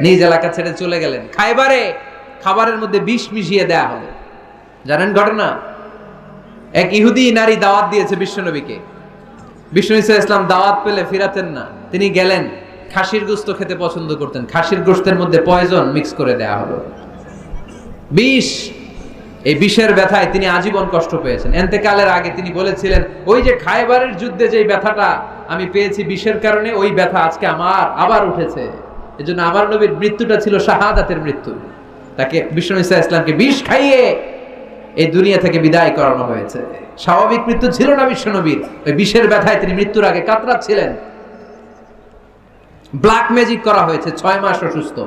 নিজ এলাকা ছেড়ে চলে গেলেন। খাইবারে খাবারের মধ্যে বিষ মিশিয়ে দেয়া হলো। জানেন ঘটনা? এক ইহুদি নারী দাওয়াত দিয়েছে বিশ্বনবীকে। বিষ্ণু ইসা ইসলাম দাওয়াত পেলে ফিরাতেন না, তিনি গেলেন। খাসির গোশত খেতে পছন্দ করতেন, খাসির গোশতের মধ্যে পয়জন মিক্স করে দেয়া হলো, বিষ। এই বিষের ব্যথায় তিনি আজীবন কষ্ট পেয়েছেন। এন্তেকালের আগে তিনি বলেছিলেন, ওই যে খায়বারের যুদ্ধে যে ব্যথাটা আমি পেয়েছি বিষের কারণে, ওই ব্যথা আজকে আমার আবার উঠেছে। এজন্য আমার নবীর মৃত্যুটা ছিল শাহাদাতের মৃত্যু। তাকে বিষ্ণু ইসা ইসলামকে বিষ খাইয়ে এই দুনিয়া থেকে বিদায় করানো হয়েছে। স্বাভাবিক মৃত্যু ছিল না বিশ্ব নবীর, ওই বিষের ব্যথায় তিনি মৃত্যুর আগে কাতরাচ্ছিলেন। ব্ল্যাক ম্যাজিক করা হয়েছে, 6 মাস অসুস্থ।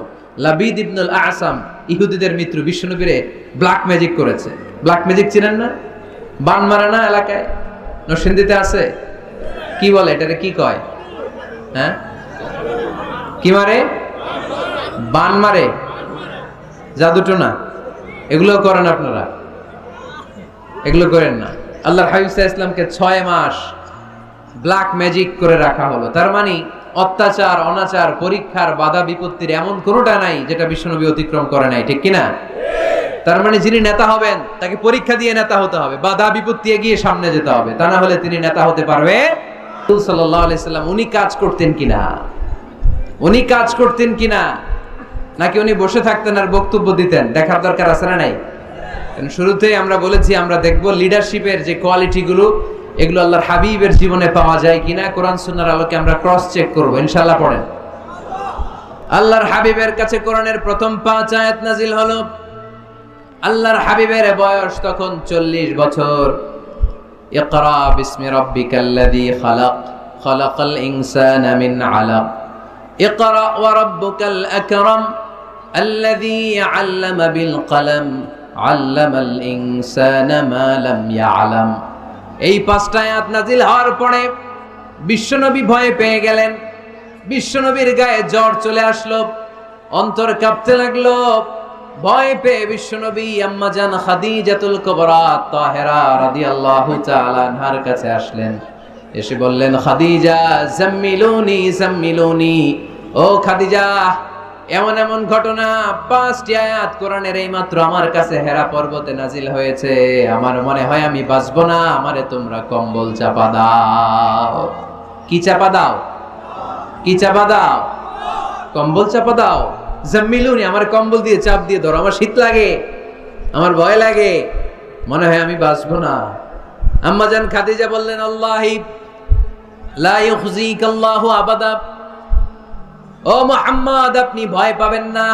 লাবিদ ইবনুল আসাম ইহুদিদের মিত্র বিশ্বনবীরে ব্ল্যাক ম্যাজিক করেছে। ব্ল্যাক ম্যাজিক চিনেন না? বান মারে না এলাকায়, নরসিংদীতে আছে। কি বলে এটারে, কি কয়? হ্যাঁ, কি মারে? বান মারে, জাদুটোনা। এগুলো করেন আপনারা? এগুলো করেন না। আল্লাহর হাবিব সাল্লাল্লাহু আলাইহি ওয়াসাল্লামকে 6 মাস ব্ল্যাক ম্যাজিক করে রাখা হলো। তার মানে অত্যাচার, অনাচার, পরীক্ষার, বাধা বিপত্তির এমন কোনোটা নাই যেটা বিশ্বনবী অতিক্রম করে নাই, ঠিক কিনা? তার মানে যিনি নেতা হবেন তাকে পরীক্ষা দিয়ে নেতা হতে হবে, বাধা বিপত্তি এগিয়ে সামনে যেতে হবে, তা না হলে তিনি নেতা হতে পারবে। রাসূল সাল্লাল্লাহু আলাইহি সাল্লাম উনি কাজ করতেন কিনা? উনি কাজ করতেন কিনা, নাকি উনি বসে থাকতেন আর বক্তব্য দিতেন? দেখার দরকার আছে না নাই? শুরুতেই আমরা বলেছি আমরা দেখব লিডারশিপের যে কোয়ালিটিগুলো, এগুলো আল্লাহর হাবিবের জীবনে পাওয়া যায় কিনা। কোরআন সুন্নাহর আলোকে আমরা ক্রস চেক করব ইনশাআল্লাহ। পড়েন। আল্লাহর হাবিবের কাছে কোরআনের প্রথম 5 আয়াত নাজিল হলো। আল্লাহর হাবিবের বয়স তখন 40 বছর। ইকরা বিসমি রাব্বিকাল্লাযী খালাক, খালাকাল ইনসানা মিন আলাক, ইকরা ওয়া রাব্বুকাল আকরাম, আল্লাযী আল্লামা বিল কলম, আল্লামাল ইনসানা মা লাম ইয়ালাম। এই 5টা আয়াত নাজিল হওয়ার পরে বিশ্বনবী ভয় পেয়ে গেলেন। বিশ্বনবীর গায়ে জ্বর চলে আসলো, অন্তর কাঁপতে লাগলো। ভয় পেয়ে বিশ্বনবী আম্মা জান খাদিজাতুল কুবরা তাহেরা রাদিয়াল্লাহু তাআলা আনহার কাছে আসলেন। এসে বললেন, খাদিজা জাম্মিলুনি জাম্মিলুনি, ও খাদিজা, এমন এমন ঘটনা 5টি আয়াত কোরআনের এইমাত্র আমার কাছে হেরা পর্বতে নাজিল হয়েছে। আমার মনে হয় আমি বাঁচবো না, আমারে তোমরা কম্বল চাপা দাও। কি চাপা দাও? কি চাপা দাও? কম্বল চাপা দাও। জাম্মিলুনি, আমার কম্বল দিয়ে চাপ দিয়ে ধরো, আমার শীত লাগে, আমার ভয় লাগে, মনে হয় আমি বাঁচবো না। আম্মা জান খাদিজা বললেন, আল্লাহি লা ইউখজিকাল্লাহু আবাদা, ও মুহাম্মদ, আপনি ভয় পাবেন না,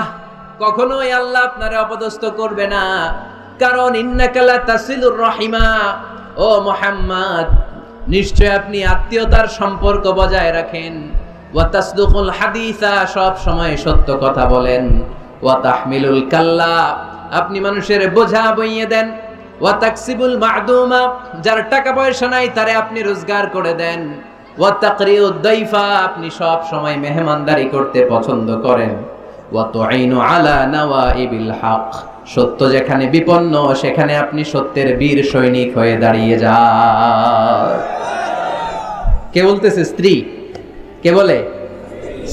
কখনোই আল্লাহ আপনারে অপদস্থ করবে না। কারণ ইন্নাকা লা তাসিলুর রাহিমা, ও মুহাম্মদ, নিশ্চয় আপনি আত্মীয়তার সম্পর্ক বজায় রাখেন। ওয়া তাসদুকুল হাদিসা, সব সময় সত্য কথা বলেন। ওয়া তাহমিলুল কাল্লা, আপনি মানুষের বোঝা বইয়ে দেন। ওয়া তাকসিবুল মা'দুমা, যার টাকা পয়সা নাই তারে আপনি রোজগার করে দেন। ওয়া তাকরিউদ দাইফা, আপনি সব সময় মেহমানদারি করতে পছন্দ করেন। ওয়া তুঈনু আলা নাওয়াইবিল হক, সত্য যেখানে বিপন্ন সেখানে আপনি সত্যের বীর সৈনিক হয়ে দাঁড়িয়ে যান। কে বলতেছে? স্ত্রী। কে বলে?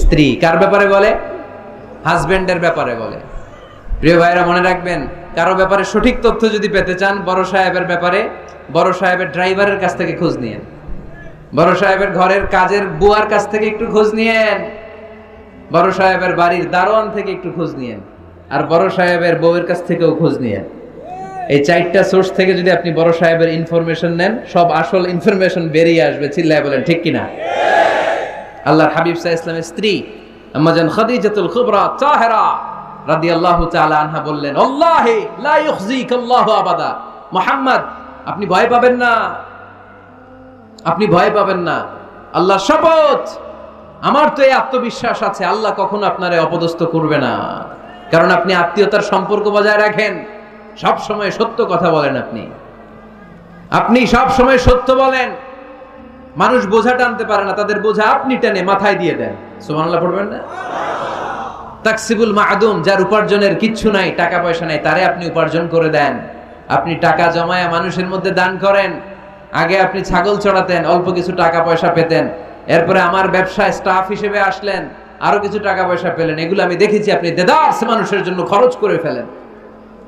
স্ত্রী। কার ব্যাপারে বলে? হাজবেন্ডের ব্যাপারে বলে। প্রিয় ভাইরা মনে রাখবেন, কারো ব্যাপারে সঠিক তথ্য যদি পেতে চান, বড় সাহেবের ব্যাপারে বড় সাহেবের ড্রাইভারের কাছ থেকে খোঁজ নিয়েন, বড় সাহেবের ঘরের কাজের বুয়ার কাছ থেকে একটু খোঁজ নিয়েন, বড় সাহেবের বাড়ির দারোয়ান থেকে একটু খোঁজ নিয়েন, আর বড় সাহেবের বউয়ের কাছ থেকেও খোঁজ নিয়েন। এই 4টা সোর্স থেকে যদি আপনি বড় সাহেবের ইনফরমেশন নেন, সব আসল ইনফরমেশন বেরিয়ে আসবে। চিল্লায় বলেন ঠিক কিনা? আল্লাহর হাবিব সাল্লাল্লাহু আলাইহি ওয়াসাল্লামের স্ত্রী আম্মা জান খাদিজাতুল কুবরা তাহেরা রাদিয়াল্লাহু তাআলা আনহা বললেন, আল্লাহি লা ইউখজিকাল্লাহু আবাদা, মুহাম্মদ, আপনি ভয় পাবেন না, আপনি ভয় পাবেন না। আল্লাহর শপথ, আমার তো এই আত্মবিশ্বাস আছে, আল্লাহ কখনো আপনারে অপদস্থ করবে না। কারণ আপনি আত্মীয়তার সম্পর্ক বজায় রাখেন, সব সময় সত্য কথা বলেন। আপনি সব সময় সত্য বলেন। মানুষ বোঝা টানতে পারে না, তাদের বোঝা আপনি টেনে মাথায় দিয়ে দেন। সুবহানাল্লাহ পড়বেন না? তাকসিবুল মা'দুম, যার উপার্জনের কিচ্ছু নাই, টাকা পয়সা নাই, তারে আপনি উপার্জন করে দেন। আপনি টাকা জমায়া মানুষের মধ্যে দান করেন। আগে আপনি ছাগল চড়াতেন, অল্প কিছু টাকা পয়সা পেতেন। এরপরে আমার ব্যবসায় স্টাফ হিসেবে আসলেন, আরো কিছু টাকা পয়সা পেলেন, এগুলো আমি দেখেছি আপনি দেদার্স মানুষের জন্য খরচ করে ফেলেন।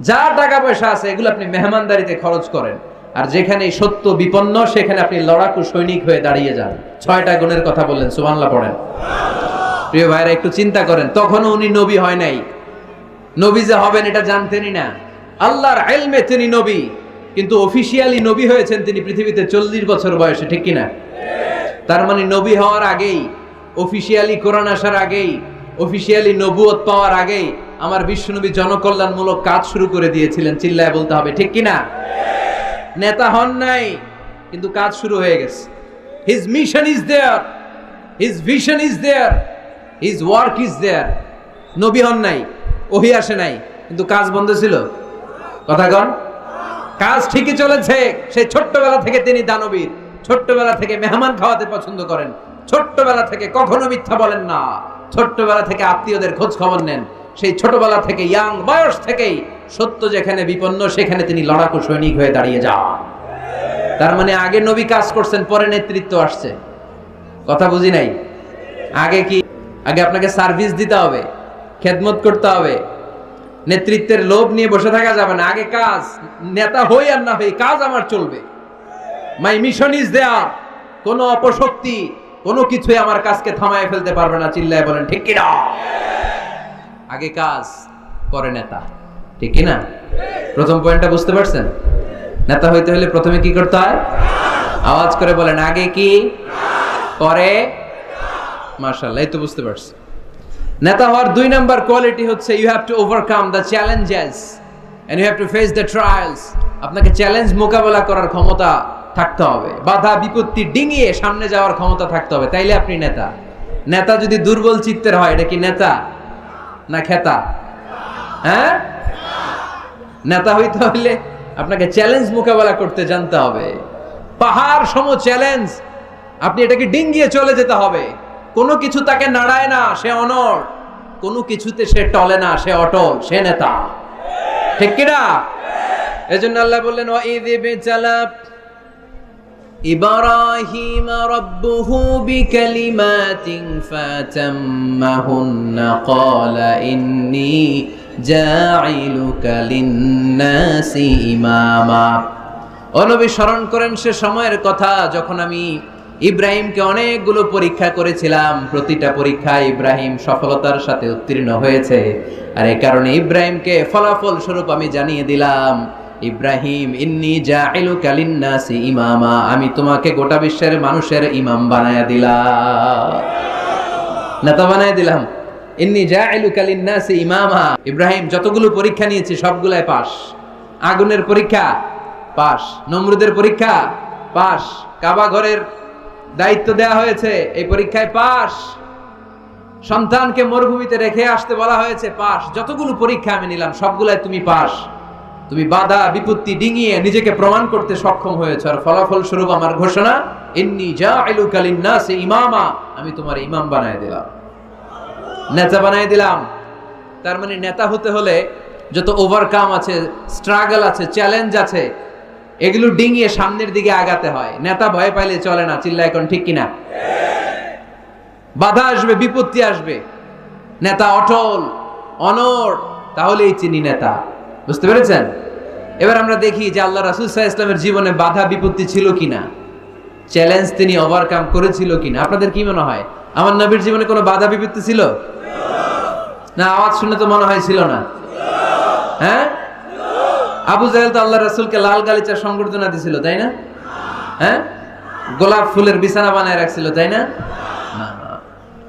যা টাকা পয়সা আছে এগুলো আপনি মেহমানদারিতে খরচ করেন, আর যেখানে সত্য বিপন্ন সেখানে আপনি লড়াকু সৈনিক হয়ে দাঁড়িয়ে যান। 6টা গুণের কথা বললেন, সুবহানাল্লাহ পড়েন। প্রিয় ভাইরা, একটু চিন্তা করেন, তখনও উনি নবী হয় নাই, নবী যে হবেন এটা জানতেনই না। আল্লাহর ইলমে তিনি নবী, কিন্তু অফিশিয়ালি নবী হয়েছেন তিনি পৃথিবীতে 40 বছর বয়সে, ঠিক কিনা? তার মানে নবী হওয়ার আগেই, অফিশিয়ালি কোরআন আসার আগেই, অফিশিয়ালি নবুয়ত পাওয়ার আগেই আমার বিশ্বনবী জনকল্যাণমূলক কাজ শুরু করে দিয়েছিলেন। চিল্লায় বলতে হবে, ঠিক কিনা? নেতা হন নাই, কিন্তু কাজ শুরু হয়ে গেছে। His mission is there, his vision is there, his work is there. নবী হন নাই, ওহী আসে নাই, কিন্তু কাজ বন্ধ ছিল। কথা কন, কাজ ঠিকই চলেছে। সেই ছোট্টবেলা থেকে তিনি দানবীর, ছোট্টবেলা থেকে মেহমান খাওয়াতে পছন্দ করেন, ছোট্টবেলা থেকে কখনো মিথ্যা বলেন না, ছোট্টবেলা থেকে আত্মীয়দের খোঁজ খবর নেন। সেই ছোটবেলা থেকে, ইয়াং বয়স থেকেই সত্য যেখানে বিপন্ন সেখানে তিনি লড়াকু সৈনিক হয়ে দাঁড়িয়ে যান। তার মানে আগে নবী কাজ করছেন, পরে নেতৃত্ব আসছে। কথা বুঝি নাই? আগে কি? আগে আপনাকে সার্ভিস দিতে হবে, খেদমত করতে হবে, নেতৃত্বের লোভ নিয়ে বসে থাকা যাবে না। আগে কাজ, নেতা হই আর না হই, কাজ আমার চলবে। মাই মিশন ইজ দেয়ার। কোন অপশক্তি, কোনো কিছুই আমার কাজকে থামায় ফেলতে পারবে না। চিল্লায় বলেন, ঠিক কিনা? আগে কাজ, পরে নেতা, ঠিক কিনা? প্রথম পয়েন্টটা বুঝতে পারছেন? নেতা হইতে হলে প্রথমে কি করতে হয়? আওয়াজ করে বলেন, আগে কি, পরে। মাশাআল্লাহ, এই তো বুঝতে পারছি। নেতা হওয়ার 2 নাম্বার কোয়ালিটি হচ্ছে you have to overcome the challenges and you have to face the trials. আপনাকে চ্যালেঞ্জ মোকাবেলা করার ক্ষমতা থাকতে হবে, বাধা বিপত্তি ডিঙিয়ে সামনে যাওয়ার ক্ষমতা থাকতে হবে, তাইলে আপনি নেতা। নেতা যদি দুর্বল চিত্তের হয়, এটা কি নেতা না খেতা? হ্যাঁ, নেতা হইতে হলে আপনাকে চ্যালেঞ্জ মোকাবেলা করতে জানতে হবে। পাহাড় সম চ্যালেঞ্জ, আপনি এটাকে ডিঙ্গিয়ে চলে যেতে হবে। কোনো কিছু তাকে নাড়ায় না, সে অনড়। কোনো কিছুতে সে টলে না, সে অটল, সে নেতা, ঠিক কিনা? এজন্য আল্লাহ বললেন, ওয়াইয বিতালা ইব্রাহিম রাব্বুহু বিকালিমাতিন ফাতাম্মাহুন্না ক্বালা ইন্নী জাঈলুকা লিন-নাসি ইমামা। ও নবী, স্মরণ করেন সে সময়ের কথা যখন আমি ইব্রাহিমকে অনেকগুলো পরীক্ষা করেছিলাম। প্রতিটা পরীক্ষায় ইব্রাহিম সফলতার সাথে উত্তীর্ণ হয়েছে, আর এই কারণে ইব্রাহিমকে ফলাফল স্বরূপ আমি জানিয়ে দিলাম, ইব্রাহিম ইন্নী জাঈলুকা লিন-নাসি ইমামা, আমি তোমাকে গোটা বিশ্বের মানুষের ইমাম বানায়া দিলাম, নেতা বানায়া দিলাম। ইন্নী জাঈলুকা লিন-নাসি ইমামা। ইব্রাহিম যতগুলো পরীক্ষা নিয়েছে সবগুলাই পাস। আগুনের পরীক্ষা পাস, নমরুদের পরীক্ষা পাস, কাবা ঘরের দায়িত্ব দেয়া হয়েছে, এই পরীক্ষায় পাস। সন্তানকে মরুভূমিতে রেখে আসতে বলা হয়েছে, পাস। যতগুলো পরীক্ষা আমি নিলাম সবগুলাই তুমি পাস। তুমি বাধা বিপত্তি ডিঙিয়ে নিজেকে প্রমাণ করতে সক্ষম হয়েছে, আর ফলাফল স্বরূপ আমার ঘোষণা, ইন্নী জাঈলুকা লিন-নাসি ইমামা, আমি তোমার ইমাম বানায় দিলাম, নেতা বানায় দিলাম। তার মানে নেতা হতে হলে যত ওভারকাম আছে, স্ট্রাগল আছে, চ্যালেঞ্জ আছে, এগুলো ডিঙিয়ে সামনের দিকে আগাতে হয়। নেতা ভয় পাইলে চলে না। চিল্লা এখন, ঠিক কিনা? বাধা আসবে, বিপত্তি আসবে, নেতা অটল অনড়, তাহলেই চিনি নেতা। বুঝতে পেরেছেন? এবার আমরা দেখি যে আল্লাহ রাসূল সাল্লাল্লাহু আলাইহি ওয়াসাল্লামের জীবনে বাধা বিপত্তি ছিল কিনা, চ্যালেঞ্জ তিনি ওভারকাম করেছিল কিনা। আপনাদের কি মনে হয়, আমার নবীর জীবনে কোনো বাধা বিপত্তি ছিল না? আওয়াজ শুনে তো মনে হয় ছিল না। হ্যাঁ, আবু জাহেল তো আল্লাহ রাসূলকে লাল গালিচার সংবর্ধনা দিছিল, তাই না? হ্যাঁ, গোলাপ ফুলের বিছানা বানায় রাখছিল, তাই না?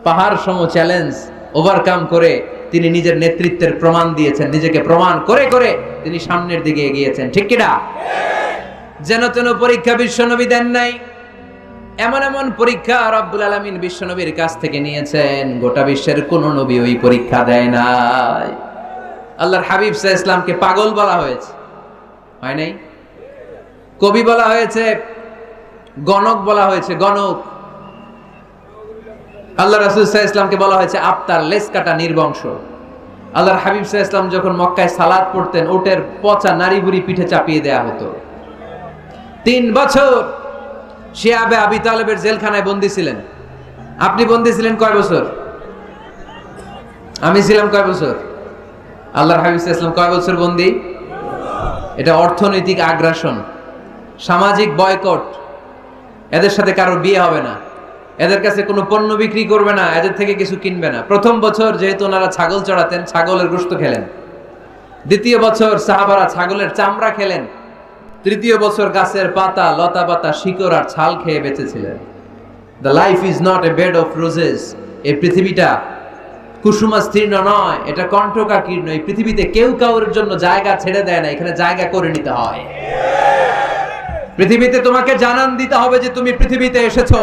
পাহাড় সম চ্যালেঞ্জ ওভারকাম করে তিনি নিজের নেতৃত্বের প্রমাণ দিয়েছেন, নিজেকে প্রমাণ করে করে তিনি সামনের দিকে এগিয়েছেন, ঠিক কিনা? যেন তেন পরীক্ষা বিশ্বনবী দেন নাই। এমন এমন পরীক্ষা রব্বুল আলামিন বিশ্বনবীর কাছ থেকে নিয়েছেন, গোটা বিশ্বের কোন নবী ওই পরীক্ষা দেয় নাই। আল্লাহর হাবিব সাল্লাল্লাহু আলাইহি ওয়াসাল্লামকে পাগল বলা হয়েছে, হয় নাই? কবি বলা হয়েছে, গণক বলা হয়েছে, গণক। আল্লাহ রাসূল সাল্লাল্লাহু আলাইহি ওয়াসাল্লামকে বলা হয়েছে আফতার, লেজ কাটা, নির্বংশ। আল্লাহর হাবিব সাল্লাল্লাহু আলাইহি ওয়াসাল্লাম যখন মক্কায় সালাত পড়তেন, ওটের পচা নারী বুড়ি পিঠে চাপিয়ে দেয়া হতো। 3 বছর শিয়াবে আবি তালেবের জেলখানায় বন্দী ছিলেন। আপনি বন্দী ছিলেন কয় বছর? আমি ছিলাম কয় বছর? আল্লাহর হাবিব সাল্লাল্লাহু আলাইহি ওয়াসাল্লাম কয় বছর বন্দী? এটা অর্থনৈতিক আগ্রাসন, সামাজিক বয়কট। এদের সাথে কারো বিয়ে হবে না, এদের কাছে কোনো পণ্য বিক্রি করবে না, এদের থেকে কিছু কিনবে না। প্রথম বছর যেহেতু ওনারা ছাগল চড়াতেন, ছাগলের গোশত খেলেন। দ্বিতীয় বছর সাহাবারা ছাগলের চামড়া খেলেন। তৃতীয় বছর গাছের পাতা, লতা পাতা, শিকড় আর ছাল খেয়ে বেঁচেছিলেন। The life is not a bed of roses. এই পৃথিবীটা কুসুমাস্তীর্ণ নয়, এটা কণ্টকাকীর্ণ। এই পৃথিবীতে কেউ কাউর জন্য জায়গা ছেড়ে দেয় না, এখানে জায়গা করে নিতে হয়। পৃথিবীতে তোমাকে জানান দিতে হবে যে তুমি পৃথিবীতে এসেছো।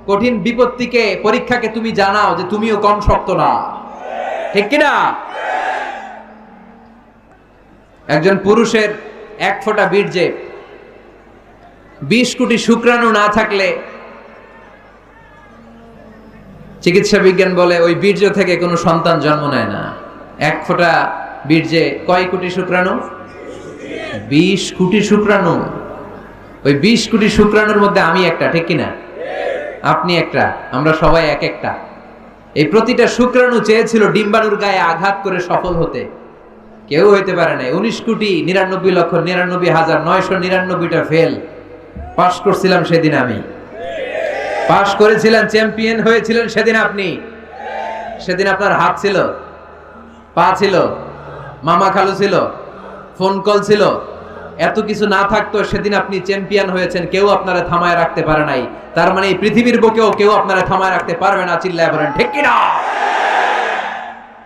কঠিন বিপত্তিকে, পরীক্ষাকে তুমি জানাও যে তুমিও কম শক্ত না, ঠিক কিনা? একজন পুরুষের এক ফোঁটা বীর্যে 20 কোটি শুক্রাণু না থাকলে চিকিৎসা বিজ্ঞান বলে ওই বীর্য থেকে কোনো সন্তান জন্ম নেয় না। এক ফোঁটা বীর্যে কয় কোটি শুক্রাণু? 20 কোটি শুক্রাণু। ওই 20 কোটি শুক্রাণুর মধ্যে আমি একটা, ঠিক কিনা? আপনি একটা, আমরা সবাই এক একটা। এই প্রতিটা শুক্রাণু চেয়েছিল ডিম্বাণুর গায়ে আঘাত করে সফল হতে, কেউ হইতে পারে না। 19,99,99,999টা ফেল। পাশ করছিলাম সেদিন আমি, পাশ করেছিলেন, চ্যাম্পিয়ন হয়েছিলেন সেদিন আপনি। সেদিন আপনার হাত ছিল, পা ছিল, মামা খালু ছিল, ফোন কল ছিল। এত কিছু না থাকতো সেদিন আপনি চ্যাম্পিয়ন হয়েছেন, কেউ আপনারা থামায় রাখতে পারে নাই। তার মানে এই পৃথিবীর বুকেও কেউ আপনারা থামায় রাখতে পারবে না। চিল্লায় বলেন ঠিক কিনা?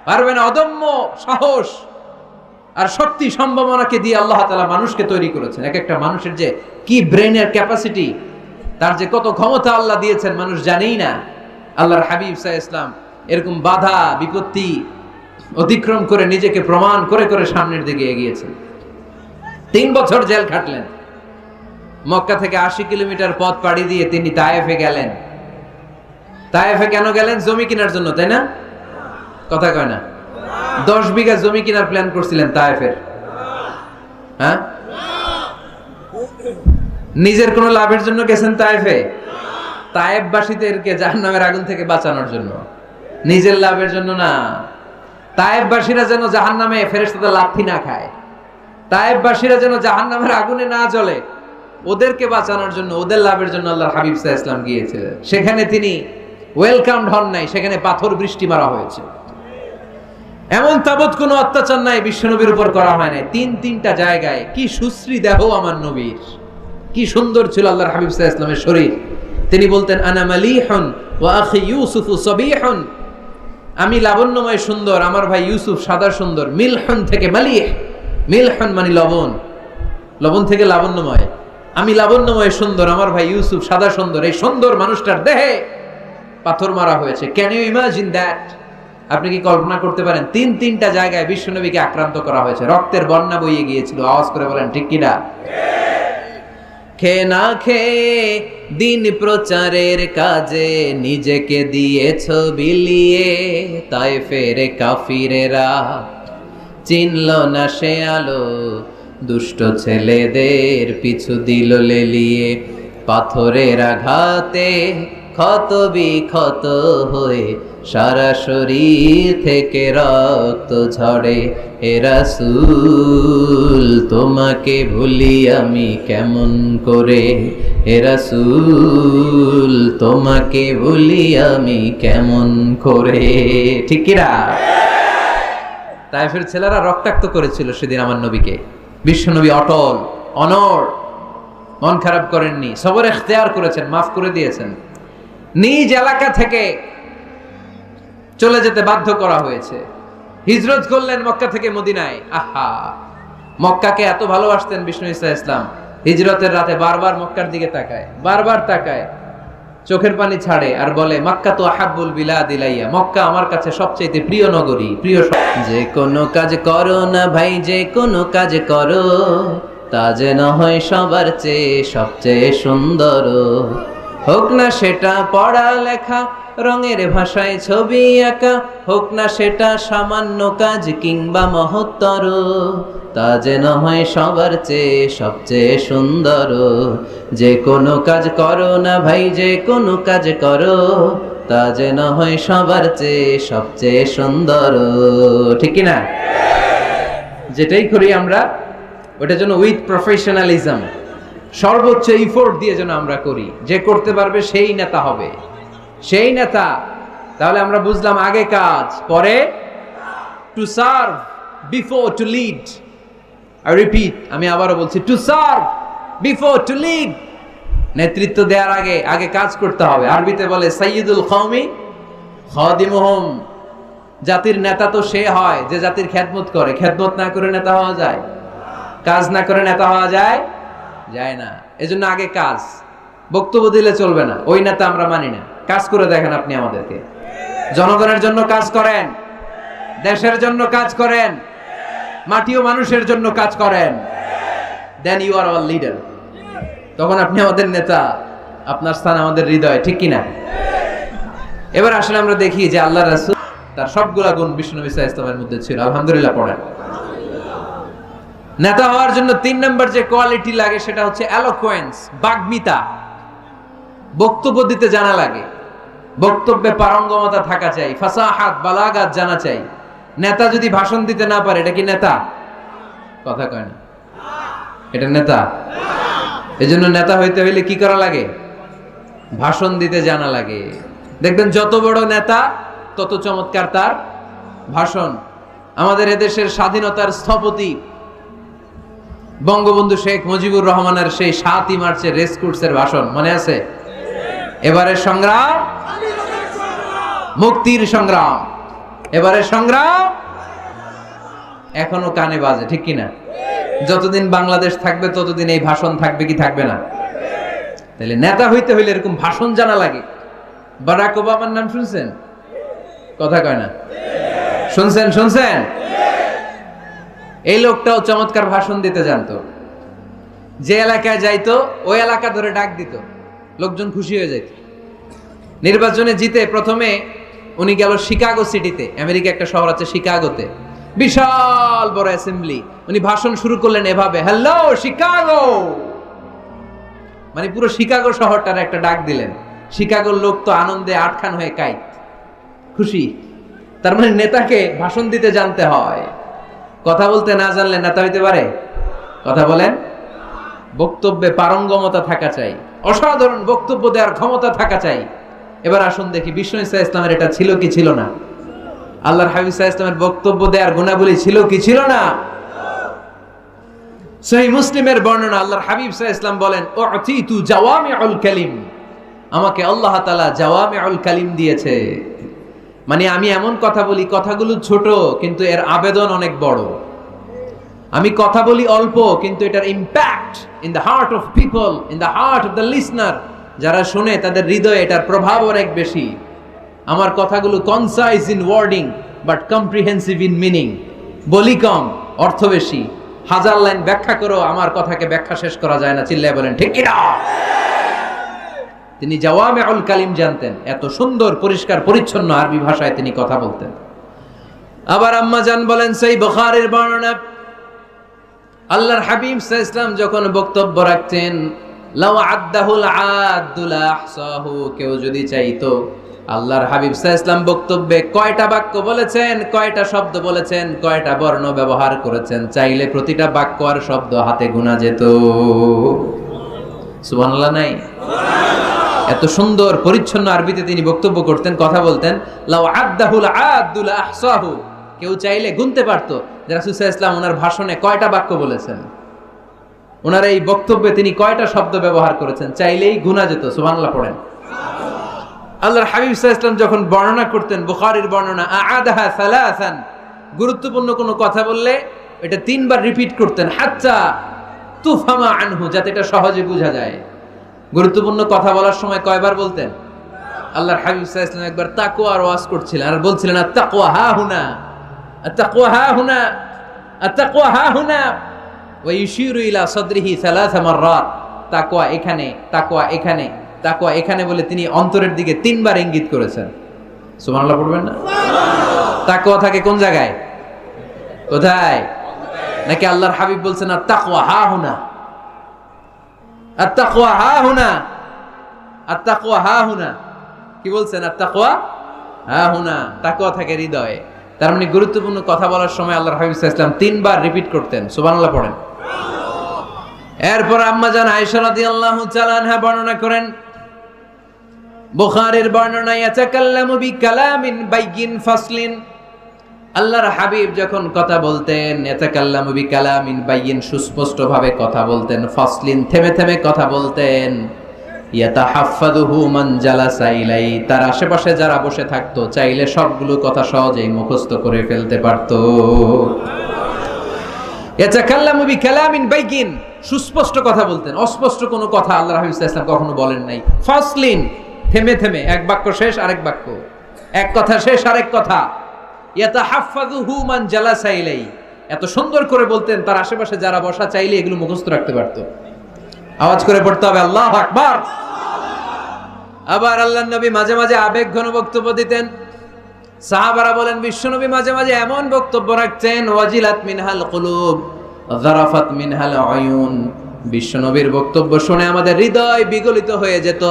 পারবে না। অদম্য সাহস আর শক্তি সম্ভাবনাকে দিয়ে আল্লাহ তাআলা মানুষকে তৈরি করেছেন। এক একটা মানুষের যে কি ব্রেনের ক্যাপাসিটি, তার যে কত ক্ষমতা আল্লাহ দিয়েছেন মানুষ জানেই না। আল্লাহর হাবিব সাল্লাল্লাহু আলাইহি ওয়াসাল্লাম এরকম বাধা বিপত্তি অতিক্রম করে নিজেকে প্রমাণ করে করে সামনের দিকে এগিয়েছেন। 3 বছর জেল খাটলেন। মক্কা থেকে 80 কিলোমিটার পথ পাড়ি দিয়ে তিনি তায়েফে গেলেন। তায়েফে কেন গেলেন? জমি কেনার জন্য, তাই না? কথা কয় না? 10 বিঘা জমি কেনার প্ল্যান করছিলেন তায়েফের। হ্যাঁ, নিজের কোনো লাভের জন্য গেছেন তায়েফে? তায়েফবাসীদেরকে জাহান্নামের আগুন থেকে বাঁচানোর জন্য, নিজের লাভের জন্য না। তায়েফবাসীরা যেন জাহান্নামে ফেরেশতাদের লাথি না খায়, তায়েফবাসীরা যেন জাহান্নামের আগুনে না জ্বলে, ওদেরকে বাঁচানোর জন্য, ওদের লাভের জন্য আল্লাহর হাবিব সাল্লাল্লাহু আলাইহি ওয়াসাল্লাম গিয়েছিলেন। সেখানে তিনি ওয়েলকামড হন নাই, সেখানে পাথর বৃষ্টি মারা হয়েছে। এমন তাবৎ কোনো অত্যাচার নাই বিশ্বনবীর উপর করা হয় নাই। 3টা জায়গায় কি সুশ্রী দেহ আমার নবীর, কি সুন্দর ছিল আল্লাহর হাবিব সাল্লাল্লাহু আলাইহি ওয়াসাল্লামের শরীর। তিনি বলতেন আনা মালিহুন ওয়া আখি ইউসুফু সাবিহুন, আমি লাবণ্যময় সুন্দর, আমার ভাই ইউসুফ সাদা সুন্দর। মিলহুন থেকে মালিহ, মিলহুন মানে লবণ, লবণ থেকে লাবণ্যময়। আমি লাবণ্যময় সুন্দর, আমার ভাই ইউসুফ সাদা সুন্দর। এই সুন্দর মানুষটার দেহে পাথর মারা হয়েছে। Can you imagine that? আপনি কি কল্পনা করতে পারেন? 3টা জায়গায় বিশ্বনবীকে আক্রান্ত করা হয়েছে, রক্তের বন্যা বইয়ে গিয়েছিল। আওয়াজ করে বলেন ঠিক কিনা? খেয়ে না খেয়ে দিন প্রচারের কাজে নিজেকে দিয়েছ বিলিয়ে, তায়েফের কাফিরেরা চিনল না সে আলো, দুষ্ট ছেলেদের পিছু দিল লেলিয়ে। পাথরের আঘাতে ক্ষত বিক্ষত হয়ে সারা শরীর থেকে রক্ত ঝরে। হে রাসূল তোমাকে ভুলি আমি কেমন করে, হে রাসূল তোমাকে ভুলি আমি কেমন করে। ঠিক কিনা? তায়েফের ছেলেরা রক্তাক্ত করেছিল সেদিন আমার নবীকে। বিশ্বনবী অটল, অনড়, মন খারাপ করেননি, সবর ইখতিয়ার করেছেন, মাফ করে দিয়েছেন। নিজ এলাকা থেকে চলে যেতে বাধ্য করা হয়েছে, হিজরত করলেন মক্কা থেকে মদিনায়। আহা, মক্কাকে এত ভালোবাসতেন বিষ্ণু ইসা ইসলাম, হিজরতের রাতে বারবার মক্কার দিকে তাকায়, বারবার তাকায়, চোখের পানি ছাড়ে আর বলে মক্কা তো আহাব্বুল বিলাদ ইলাইয়া, মক্কা আমার কাছে সবচেয়ে প্রিয় নগরী, প্রিয়। যে কোনো কাজ করো না ভাই, যে কোনো কাজ করো, তা যেন হয় সবার চেয়ে সবচেয়ে সুন্দর। হোক না সেটা পড়া লেখা, রঙের ভাষায় ছবি আঁকা, হোক না সেটা সামান্য কাজ কিংবা মহত্তর, তা যেন হয় সবার চেয়ে সবচেয়ে সুন্দর। যে কোনো কাজ করো না ভাই, যে কোনো কাজ করো, তা যে না হয় সবার চেয়ে সবচেয়ে সুন্দর, ঠিক কি না? যেটাই করি আমরা ওটা যেন উইথ প্রফেশনালিজম, সর্বোচ্চ ইফোর্ট দিয়ে যেন আমরা করি। যে করতে পারবে সেই নেতা হবে, সেই নেতা। তাহলে আমরা বুঝলাম আগে কাজ, পরে to serve before to lead. I repeat, আমি আবারও বলছি, to serve before to lead. নেতৃত্ব দেওয়ার আগে আগে কাজ করতে হবে। আরবিতে বলে সাইয়্যিদুল কওমি খাদিমুহুম। জাতির নেতা তো সে হয় যে জাতির খেদমত করে। খেদমত না করে নেতা হওয়া যায়? কাজ না করে নেতা হওয়া যায়? যায় না। এজন্য আগে কাজ। বক্তব্য দিলে চলবে না, ওই নেতা আমরা মানি না। কাজ করে দেখেন আপনি আমাদেরকে। জনগণের জন্য কাজ করেন, দেশের জন্য কাজ করেন, মাটি ও মানুষের জন্য কাজ করেন, then you are our leader. তখন আপনি আমাদের নেতা, আপনার স্থান আমাদের হৃদয়, ঠিক কিনা? এবার আসলে আমরা দেখি যে আল্লাহ রাসূল তার সবগুলা গুণ বিশ্বনবী সাল্লাল্লাহু আলাইহি ওয়াসাল্লামের মধ্যে ছিল। আলহামদুলিল্লাহ পড়েন। নেতা হওয়ার জন্য 3 নম্বর যে কোয়ালিটি লাগে সেটা হচ্ছে এলোকোয়েন্স, বাগ্মিতা। বক্তব্য দিতে জানা লাগে, বক্তব্যে পারঙ্গমতা থাকা চাই, ফাসাহাত বালাগাত জানা চাই। নেতা যদি ভাষণ দিতে না পারে এটা কি নেতা? কথা কয় না, এটা নেতা? এজন্য নেতা হইতে হইলে কি করা লাগে? ভাষণ দিতে জানা লাগে। দেখবেন যত বড় নেতা তত চমৎকার তার ভাষণ। আমাদের এদেশের স্বাধীনতার স্থপতি বঙ্গবন্ধু শেখ মুজিবুর রহমানের সেই 7ই মার্চের রেস কোর্সের ভাষণ মনে আছে? এবারের সংগ্রাম মুক্তির সংগ্রাম, এবারের সংগ্রাম এখনো কানে বাজে, ঠিক কিনা? যতদিন বাংলাদেশ থাকবে ততদিন এই ভাষণ থাকবে কি থাকবে না? তাহলে নেতা হইতে হইলে এরকম ভাষণ জানা লাগে। বারাক ওবামার নাম শুনছেন? কথা কয় না, শুনছেন? শুনছেন? এই লোকটাও চমৎকার ভাষণ দিতে জানতো। যে এলাকায় যাইতো ওই এলাকা ধরে ডাক দিত, লোকজন খুশি হয়ে যেত। নির্বাচনে জিতে প্রথমে উনি গেল শিকাগো সিটিতে, আমেরিকা একটা শহর আছে শিকাগোতে, বিশাল বড় অ্যাসেম্বলি। উনি ভাষণ শুরু করলেন এভাবে, হ্যালো শিকাগো, মানে পুরো শিকাগো শহরটার একটা ডাক দিলেন। শিকাগোর লোক তো আনন্দে আটখান হয়ে কাইত, খুশি। তার মানে নেতাকে ভাষণ দিতে জানতে হয়। কথা বলতে না জানলে নেতা হইতে পারে? কথা বলেন। বক্তব্যে পারঙ্গমতা থাকা চাই, অসাধারণ বক্তব্য দেওয়ার ক্ষমতা থাকা চাই। এবার আসুন দেখি বিষ্ণু ইসা ইসলামের এটা ছিল কি ছিল না? আল্লাহর হাবিব সাল্লাল্লাহু আলাইহি ওয়াসাল্লামের বক্তব্য দেওয়ার গুণাবলী ছিল কি ছিল না? সহিহ মুসলিমের বর্ণনা, আল্লাহর হাবিব সাল্লাল্লাহু আলাইহি ওয়াসাল্লাম বলেন, উতিতু জাওয়ামিউল কালিম, আমাকে আল্লাহ তাআলা জাওয়ামিউল কালিম দিয়েছে। মানে আমি এমন কথা বলি, কথাগুলো ছোট কিন্তু এর আবেদন অনেক বড়। আমি কথা বলি অল্প কিন্তু এটার impact in the heart of people, in the heart of the listener, যারা শুনে তাদের হৃদয়ে এটার প্রভাব অনেক বেশি। আমার কথাগুলো concise in wording but comprehensive in meaning. বলি কম, অর্থ বেশি। 1000 লাইন ব্যাখ্যা করো, আমার কথাকে ব্যাখ্যা শেষ করা যায় না। চিল্লায় বলেন ঠিক কি না? তিনি জাওয়ামিউল কালিম জানতেন, এত সুন্দর পরিষ্কার পরিচ্ছন্ন আরবি ভাষায় তিনি কথা বলতেন। আবার আম্মা জান বলেন, সেই বুখারীর বর্ণনা, আল্লাহর হাবিব সাল্লাল্লাহু আলাইহি ওয়াসাল্লাম যখন বক্তব্য রাখতেন, লাউ আদ্দাহুল আদ্দুল আহসাহু, কেউ যদি চাইতো আল্লাহর হাবিব সাল্লাল্লাহু আলাইহি ওয়াসাল্লাম বক্তব্যে কয়টা বাক্য বলেছেন, কয়টা শব্দ বলেছেন, কয়টা বর্ণ ব্যবহার করেছেন, চাইলে প্রতিটা বাক্য আর শব্দ হাতে গোনা যেত। সুবহানাল্লাহ নাই? এত সুন্দর পরিচ্ছন্ন আরবিতে তিনি বক্তব্য করতেন, কথা বলতেন। লাউ আদ্দাহুল আদ্দুল আহসাহু, কেউ চাইলে গুনতে পারতো যে রাসূল সাল্লাল্লাহু আলাইহি ওয়াসাল্লাম ওনার ভাষণে কয়টা বাক্য বলেছেন, ওনার এই বক্তব্যে তিনি কয়টা শব্দ ব্যবহার করেছেন, চাইলেই গুনা যেত। সুবহানাল্লাহ পড়েন। আল্লাহর হাবিব সাল্লাল্লাহু আলাইহি ওয়াসাল্লাম যখন বর্ণনা করতেন, বুখারীর বর্ণনা, আ'আদাহা সালাসান, গুরুত্বপূর্ণ কোনো কথা বললে এটা 3 বার রিপিট করতেন, হাত্তা তুফহামা আনহু, যাতে এটা সহজে বোঝা যায়। গুরুত্বপূর্ণ কথা বলার সময় কয়বার বলতেন? আল্লাহর হাবিব সাল্লাল্লাহু আলাইহি ওয়াসাল্লাম একবার তাকওয়ার ওয়াজ করছিলেন আর বলছিলেন, আত-তাকওয়া হা হুনা, আত-তাকওয়া হা হুনা, আত-তাকওয়া হা হুনা, ওয়া ইউশিরু ইলা সাদরিহি 3 মাররাত। তাকওয়া এখানে, তাকওয়া এখানে, তাকওয়া এখানে বলে তিনি অন্তরের দিকে 3 বার ইঙ্গিত করেছেন। সুবহানাল্লাহ পড়বেন না? তাকওয়া থাকে কোন জায়গায়? কোথায়? নাকি আল্লাহর হাবিব বলছেন আত-তাকওয়া হা হুনা, আত-তাকওয়া হা হুনা, আত-তাকওয়া হা হুনা? কি বলছেন? আত-তাকওয়া হাহুনা, তাকওয়া থাকে হৃদয়ে। তার মানে গুরুত্বপূর্ণ কথা বলার সময় আল্লাহর হাবিব সাল্লাল্লাহু আলাইহি ওয়াসাল্লাম 3 বার রিপিট করতেন, সুবহানাল্লাহ পড়েন। এরপর আম্মা জান আয়েশা রাদিয়াল্লাহু তাআলা আনহা বর্ণনা করেন, বুখারীর বর্ণনা, ইয়াতাকাল্লামু বিকালামিন বাইয়িন ফাসলিন, আল্লাহর হাবিব যখন কথা বলতেন, ইয়াতাকাল্লামু বিকালামিন বাইয়িন, সুস্পষ্ট ভাবে কথা বলতেন, ফাসলিন, থেমে থেমে কথা বলতেন, ইয়াতাহাফফাযুহু মান জালাসা ইলাই, তার আশেপাশে যারা বসে থাকতো চাইলে সবগুলো কথা সহজেই মুখস্থ করে ফেলতে পারত। ইয়াতাকাল্লামু বিকালামিন বাইয়িন, সুস্পষ্ট কথা বলতেন, অস্পষ্ট কোনো কথা আল্লাহর হাবিব সাল্লাল্লাহু আলাইহি ওয়াসাল্লাম কখনো বলেন নাই। ফাসলিন, থেমে থেমে, এক বাক্য শেষ আরেক বাক্য, এক কথা শেষ আরেক কথা। ইয়াতাহাফফাযুহু মান জালাসা ইলাই, এত সুন্দর করে বলতেন তার আশেপাশে যারা বসা চাইলে এগুলো মুখস্থ রাখতে পারত। আওয়াজ করে পড়তে হবে আল্লাহু আকবার। আবার আল্লাহর নবী মাঝে মাঝে আবেগঘন বক্তব্য দিতেন। সাহাবারা বলেন, বিশ্বনবী মাঝে মাঝে এমন বক্তব্য রাখতেন, ওয়াজিলাত মিনহাল কুলুব যারাফাত মিনহাল আয়ুন, বিশ্বনবীর বক্তব্য শুনে আমাদের হৃদয় বিগলিত হয়ে যেত,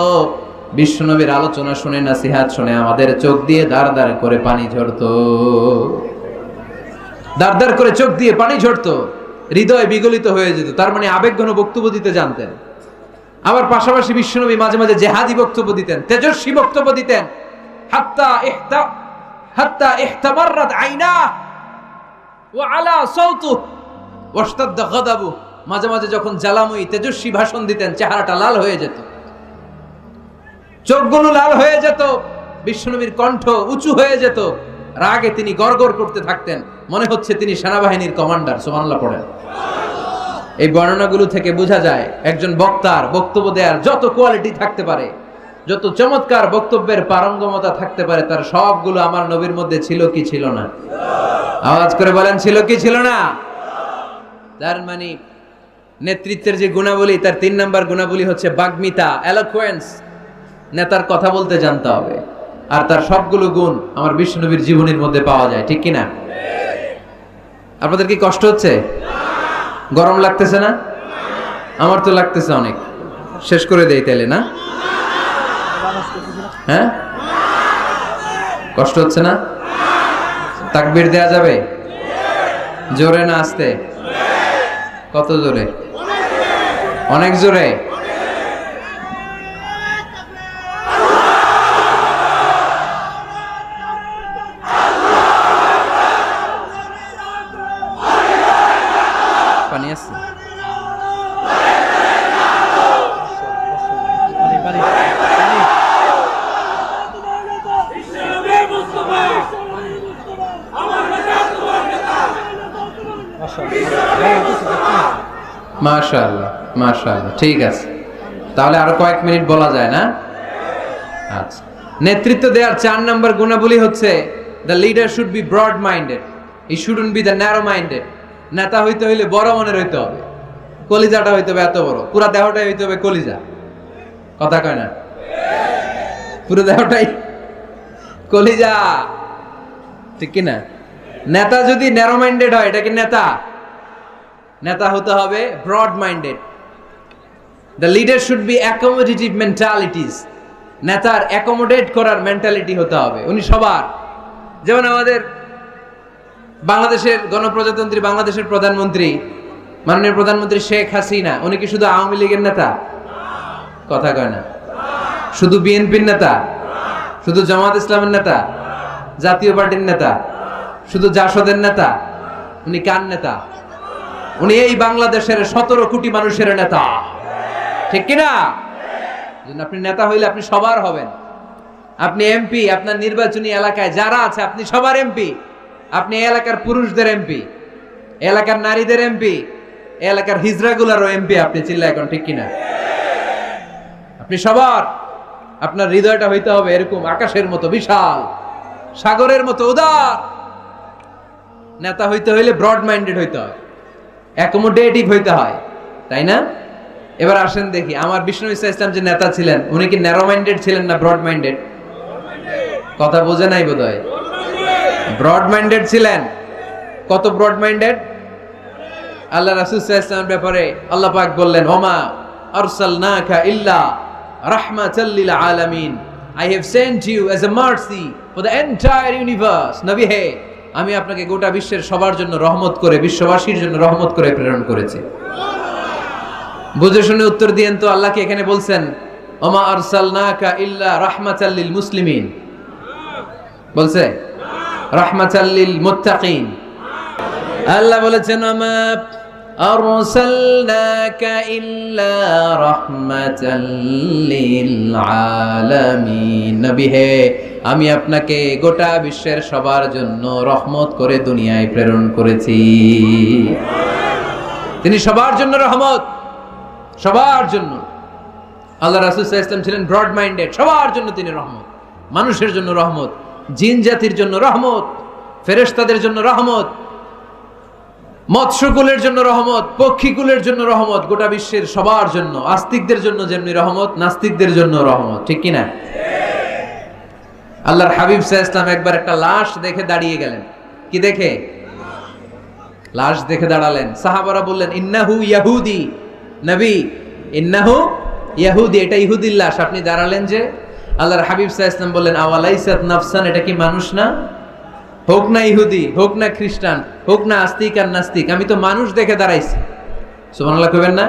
বিশ্বনবীর আলোচনা শুনে, নসিহত শুনে আমাদের চোখ দিয়ে দাঁড় দাঁড় করে পানি ঝরতো, দাঁড় দাঁড় করে চোখ দিয়ে পানি ঝরতো, হৃদয় বিগলিত হয়ে যেত। তার মানে আবেগঘন বক্তব্য দিতে জানতেন। আবার পাশাপাশি বিশ্বনবী মাঝে মাঝে জেহাদি বক্তব্য দিতেন, তেজস্বী বক্তব্য দিতেন। হাত্তা ইহতামাররাত আইনা ওয়া আলা সাউতু ওয়াশতাদ্দা গাদাবু, মাঝে মাঝে যখন জ্বালাময়ী তেজস্বী ভাষণ দিতেন চেহারাটা লাল হয়ে যেত, চোখগুলো লাল হয়ে যেত, বিশ্বনবীর কণ্ঠ উঁচু হয়ে যেত, রাগে তিনি গড়গড় করতে থাকতেন, মনে হচ্ছে তিনি সেনাবাহিনীর কমান্ডার। সুবহানাল্লাহ পড়েন। এই বর্ণনাগুলো থেকে বোঝা যায় একজন বক্তার বক্তব্য দেওয়ার যত কোয়ালিটি থাকতে পারে, যত চমৎকার বক্তব্যের পারঙ্গমতা থাকতে পারে, তার সবগুলো আমার নবীর মধ্যে ছিল কি ছিল না? আওয়াজ করে বলেন, ছিল কি ছিল না? তার মানে নেতৃত্বের যে গুণাবলী, তার 3 নাম্বার গুণাবলী হচ্ছে বাগ্মিতা, এলোকুয়েন্স। নেতার কথা বলতে জানতে হবে। আর তার সবগুলো গুণ আমার বিশ্বনবীর জীবনের মধ্যে পাওয়া যায়, ঠিক কি না? আপনাদের কি কষ্ট হচ্ছে? গরম লাগতেছে না? আমার তো লাগতেছে অনেক। শেষ করে দেই তাইলে, না? হ্যাঁ, কষ্ট হচ্ছে না? তাকবীর দেয়া যাবে? জোরে না আস্তে? কত জোরে? অনেক জোরে। পানি আছে? মাশাআল্লাহ, মাশাআল্লাহ, ঠিক আছে। তাহলে আরো কয়েক মিনিট বলা যায় না? আচ্ছা, নেতৃত্ব দেওয়ার 4 নম্বর গুণাবলী হচ্ছে the leader should be broad minded, he shouldn't be the narrow minded. নেতা হইতে হইলে বড় মনের হইতে হবে, কলিজাটা হইতে হবে এত বড়, পুরা দেহটাই হইতে হবে কলিজা। কথা কয় না? পুরো দেহটাই কলিজা, ঠিক কি না? নেতা যদি ন্যারো মাইন্ডেড হয়, এটা কি নেতা? নেতা হতে হবে broad minded. The leader should be accommodative mentalities, নেতার অ্যাকোমোডেট করার মেন্টালিটি হতে হবে। উনি সবার, যেমন আমাদের বাংলাদেশের গণপ্রজাতন্ত্রী বাংলাদেশের প্রধানমন্ত্রী, মাননীয় প্রধানমন্ত্রী শেখ হাসিনা, উনি কি শুধু আওয়ামী লীগের নেতা? কথা কয় না। শুধু বিএনপির নেতা? শুধু জামাত ইসলামের নেতা? জাতীয় পার্টির নেতা? শুধু জাসদের নেতা? উনি কার নেতা? উনি এই বাংলাদেশের 17 কোটি মানুষের নেতা, ঠিক কিনা? আপনি নেতা হইলে আপনি সবার হবেন। আপনি এমপি, আপনার নির্বাচনী এলাকায় যারা আছে আপনি সবার এমপি। আপনি এলাকার পুরুষদের এমপি, এলাকার নারীদের এমপি, এলাকার হিজড়াগুলারও এমপি আপনি। চিল্লা এখন, ঠিক কিনা? আপনি সবার। আপনার হৃদয়টা হইতে হবে এরকম আকাশের মতো বিশাল, সাগরের মতো উদার। নেতা হইতে হইলে ব্রড মাইন্ডেড হইতে হয়, অ্যাকোমোডেটিভ হইতে হয়, তাই না? এবার আসেন দেখি, আমার বিষ্ণু ইসলাম যে নেতা ছিলেন, উনি কি ন্যারো মাইন্ডেড ছিলেন না ব্রড মাইন্ডেড? কথা বোঝে নাই বোধহয়। ব্রড মাইন্ডেড ছিলেন। কত ব্রড মাইন্ডেড? আল্লাহ রাসূল সাল্লাল্লাহু আলাইহি ওয়াসাল্লামের ব্যাপারে আল্লাহ পাক বললেন, ওমা আরসালনাকা ইল্লা রাহমাতাল লিল আলামিন, I have sent you as a mercy for the entire universe. নবী হে, আমি আপনাকে গোটা বিশ্বের সবার জন্য রহমত করে, বিশ্ববাসীর জন্য রহমত করে প্রেরণ করেছি। বুঝে শুনে উত্তর দিয়েন তো, আল্লাহ কি এখানে বলছেন ওমা আরসালনাকা ইল্লা রাহমাতাল লিল মুসলিমিন? বলছে রাহমাতাল লিল মুত্তাকিন। আল্লাহ বলেছেন ওমা আরসালনাকা ইল্লা রাহমাতাল লিল আলামিন। নবী হে, আমি আপনাকে গোটা বিশ্বের সবার জন্য রহমত করে দুনিয়ায় প্রেরণ করেছি। তিনি সবার জন্য রহমত, সবার জন্য। আল্লাহ রাসূল সাল্লাল্লাহু আলাইহি ওয়াসাল্লাম ছিলেন ব্রড মাইন্ডেড, সবার জন্য তিনি রহমত। মানুষের জন্য রহমত, জিন জাতির জন্য রহমত, ফেরেশতাদের জন্য রহমত, মৎস্যকুলের জন্য রহমত, পক্ষীকুলের জন্য রহমত, গোটা বিশ্বের সবার জন্য। আস্তিকদের জন্য যেমনি রহমত, নাস্তিকদের জন্য রহমত, ঠিক কি না? আল্লাহর হাবিব সাল্লাল্লাহু আলাইহি ওয়াসাল্লাম একবার একটা লাশ দেখে দাঁড়িয়ে গেলেন। কি দেখে? লাশ দেখে দাঁড়ালেন। সাহাবারা বললেন ইন্নাহু ইয়াহুদি। নবী, ইন্নাহু ইয়াহুদি, এটা ইহুদির লাশ, আপনি দাঁড়ালেন যে? আল্লাহর হাবিব সাল্লাল্লাহু আলাইহি ওয়াসাল্লাম বললেন আওয়ালাইসাত নাফসান, এটা কি মানুষ না? হোক না ইহুদি, হোক না খ্রিস্টান, হোক না আস্তিক আর নাস্তিক, আমি তো মানুষ দেখে দাঁড়াইছি। সুবহানাল্লাহ কইবেন না?